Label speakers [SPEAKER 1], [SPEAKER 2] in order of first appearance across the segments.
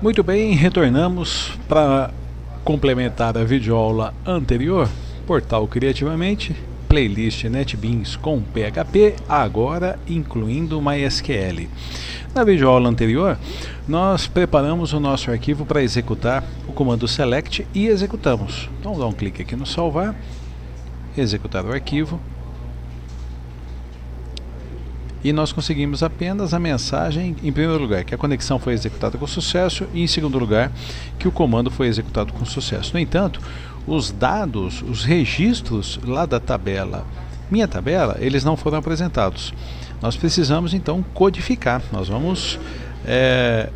[SPEAKER 1] Muito bem, retornamos para complementar a videoaula anterior. Portal Criativamente, playlist NetBeans com PHP, agora incluindo MySQL. Na videoaula anterior, nós preparamos o nosso arquivo para executar o comando select e executamos. Então, dá um clique aqui no salvar, executar o arquivo. E nós conseguimos apenas a mensagem, em primeiro lugar, que a conexão foi executada com sucesso, e em segundo lugar, que o comando foi executado com sucesso. No entanto, os dados, os registros lá da tabela, minha tabela, eles não foram apresentados. Nós precisamos então codificar. Nós vamos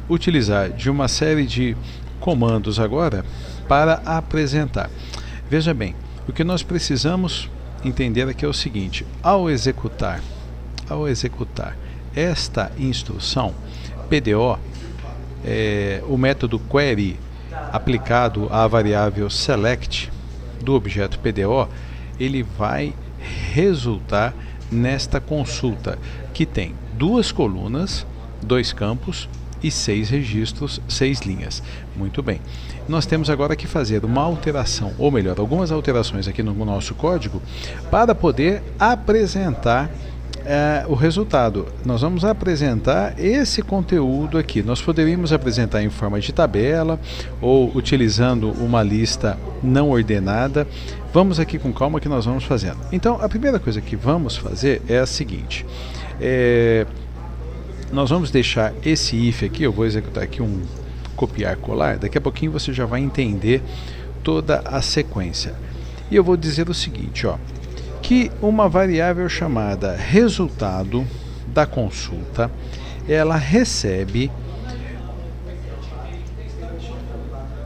[SPEAKER 1] utilizar de uma série de comandos agora para apresentar. Veja bem, o que nós precisamos entender aqui é o seguinte: ao executar esta instrução PDO, o método query aplicado à variável select do objeto PDO, ele vai resultar nesta consulta que tem 2 colunas, 2 campos e 6 registros, 6 linhas. Muito bem. Nós temos agora que fazer uma alteração, ou melhor, algumas alterações aqui no nosso código para poder apresentar o resultado. Nós vamos apresentar esse conteúdo aqui. Nós poderíamos apresentar em forma de tabela ou utilizando uma lista não ordenada. Vamos aqui com calma que nós vamos fazendo. Então, a primeira coisa que vamos fazer é a seguinte: nós vamos deixar esse if aqui. Eu vou executar aqui um copiar colar. Daqui a pouquinho você já vai entender toda a sequência. E eu vou dizer o seguinte, ó, que uma variável chamada resultado da consulta, ela recebe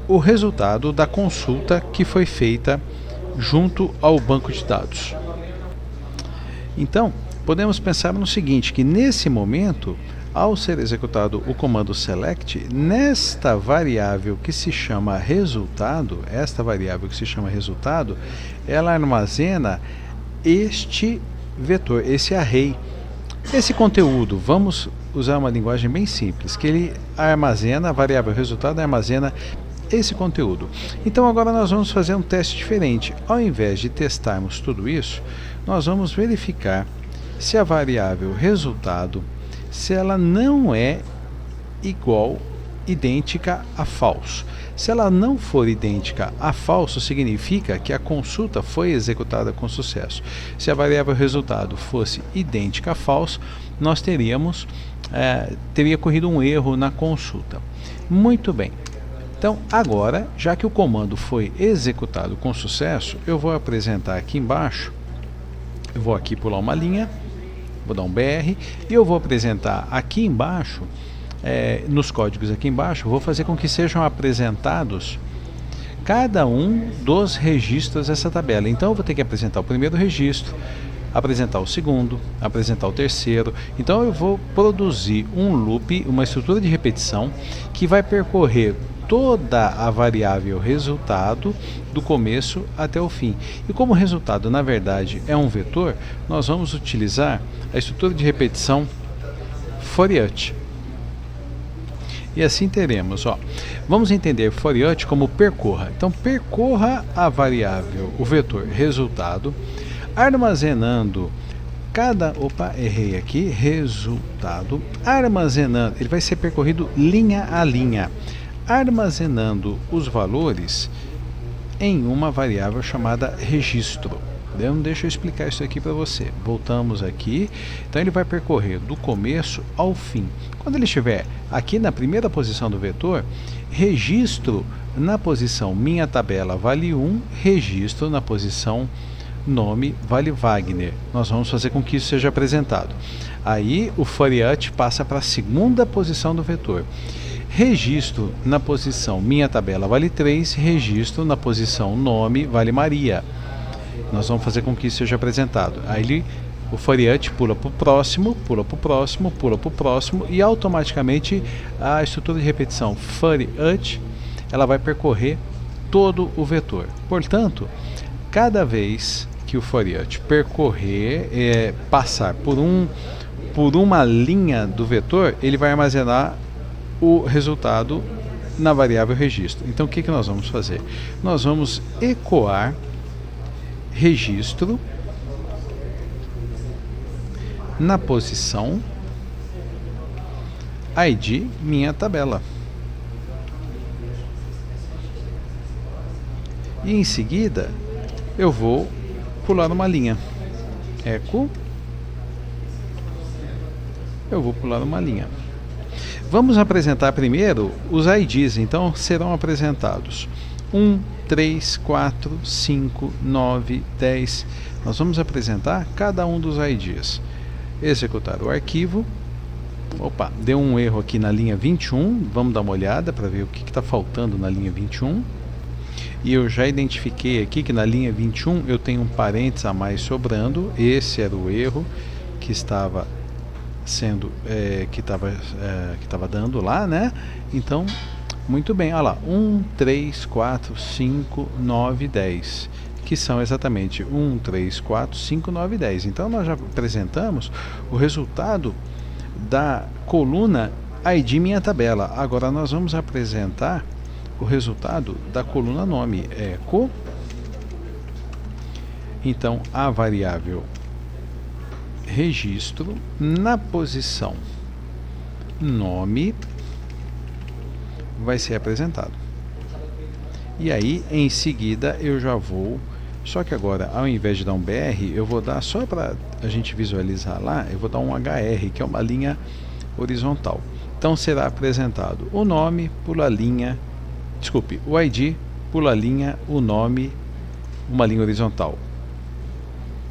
[SPEAKER 1] o resultado da consulta que foi feita junto ao banco de dados. Então, podemos pensar no seguinte, que nesse momento, ao ser executado o comando select, nesta variável que se chama resultado, ela armazena este vetor, esse array, esse conteúdo. Vamos usar uma linguagem bem simples, que ele armazena, a variável resultado armazena esse conteúdo. Então agora nós vamos fazer um teste diferente. Ao invés de testarmos tudo isso, nós vamos verificar se a variável resultado, se ela não é idêntica a falso. Se ela não for idêntica a falso, significa que a consulta foi executada com sucesso. Se a variável resultado fosse idêntica a falso, nós teria ocorrido um erro na consulta. Muito bem. Então, agora, já que o comando foi executado com sucesso, eu vou apresentar aqui embaixo, eu vou aqui pular uma linha, vou dar um BR, e eu vou apresentar aqui embaixo, nos códigos aqui embaixo, vou fazer com que sejam apresentados cada um dos registros dessa tabela. Então eu vou ter que apresentar o primeiro registro, apresentar o segundo, apresentar o terceiro. Então eu vou produzir um loop, uma estrutura de repetição que vai percorrer toda a variável resultado do começo até o fim. E como o resultado na verdade é um vetor, nós vamos utilizar a estrutura de repetição for each. E assim teremos, ó, vamos entender for each como percorra. Então percorra a variável, o vetor resultado, armazenando resultado, armazenando, ele vai ser percorrido linha a linha, armazenando os valores em uma variável chamada registro. Deixa eu explicar isso aqui para você. Voltamos aqui. Então ele vai percorrer do começo ao fim. Quando ele estiver aqui na primeira posição do vetor, registro na posição minha tabela vale 1, registro na posição nome vale Wagner. Nós vamos fazer com que isso seja apresentado. Aí o for each passa para a segunda posição do vetor. Registro na posição minha tabela vale 3, registro na posição nome vale Maria. Nós vamos fazer com que isso seja apresentado. Aí o for each pula para o próximo, pula para o próximo, pula para o próximo, e automaticamente a estrutura de repetição for each, ela vai percorrer todo o vetor. Portanto, cada vez que o for each percorrer, passar por uma linha do vetor, ele vai armazenar o resultado na variável registro. Então o que nós vamos fazer? Nós vamos ecoar registro na posição ID minha tabela. E em seguida eu vou pular uma linha. Eco. Eu vou pular uma linha. Vamos apresentar primeiro os IDs, então serão apresentados 1, 3, 4, 5, 9, 10. Nós vamos apresentar cada um dos IDs. Executar o arquivo. Opa, deu um erro aqui na linha 21. Vamos dar uma olhada para ver o que está faltando na linha 21. E eu já identifiquei aqui que na linha 21 eu tenho um parênteses a mais sobrando. Esse era o erro que estava sendo que estava dando lá, né? Então, muito bem, olha lá, 1, 3, 4, 5, 9, 10, que são exatamente 1, 3, 4, 5, 9, 10. Então nós já apresentamos o resultado da coluna ID minha tabela. Agora nós vamos apresentar o resultado da coluna nome, eco. Então a variável registro na posição nome vai ser apresentado. E aí em seguida eu já vou, só que agora ao invés de dar um BR, eu vou dar, só para a gente visualizar lá, eu vou dar um HR, que é uma linha horizontal. Então será apresentado o nome, pula linha, desculpe, o ID, pula linha, o nome, uma linha horizontal.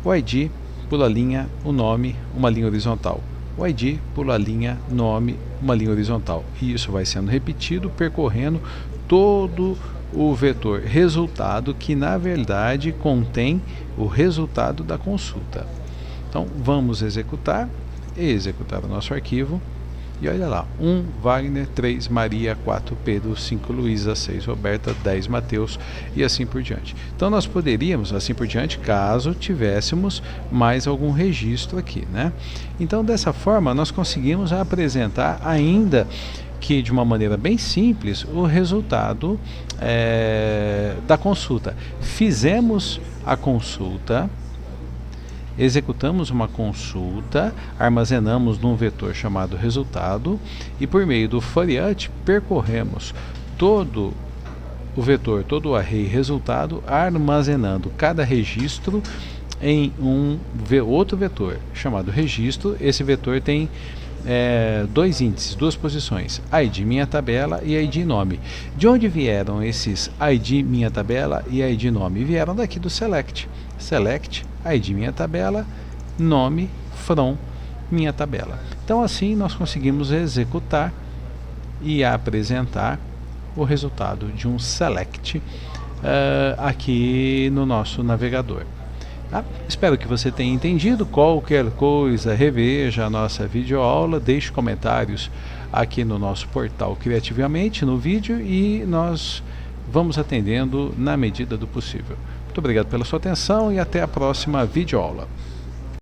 [SPEAKER 1] O ID, pula linha, o nome, uma linha horizontal. O ID, pula linha, nome, uma linha horizontal. E isso vai sendo repetido, percorrendo todo o vetor resultado, que na verdade contém o resultado da consulta. Então vamos executar o nosso arquivo. E olha lá, 1 Wagner, 3 Maria, 4 Pedro, 5 Luísa, 6 Roberta, 10 Mateus e assim por diante. Então nós poderíamos, assim por diante, caso tivéssemos mais algum registro aqui, né? Então dessa forma nós conseguimos apresentar, ainda que de uma maneira bem simples, o resultado da consulta. Fizemos a consulta, executamos uma consulta, armazenamos num vetor chamado resultado e por meio do Fourier percorremos todo o vetor, todo o array resultado, armazenando cada registro em outro vetor chamado registro. Esse vetor tem dois índices, duas posições, ID minha tabela e ID nome. De onde vieram esses ID minha tabela e ID nome? Vieram daqui do select. Select ID minha tabela, nome from minha tabela. Então assim nós conseguimos executar e apresentar o resultado de um select aqui no nosso navegador. Tá? Espero que você tenha entendido. Qualquer coisa, reveja a nossa videoaula, deixe comentários aqui no nosso portal Criativamente, no vídeo, e nós vamos atendendo na medida do possível. Muito obrigado pela sua atenção e até a próxima videoaula.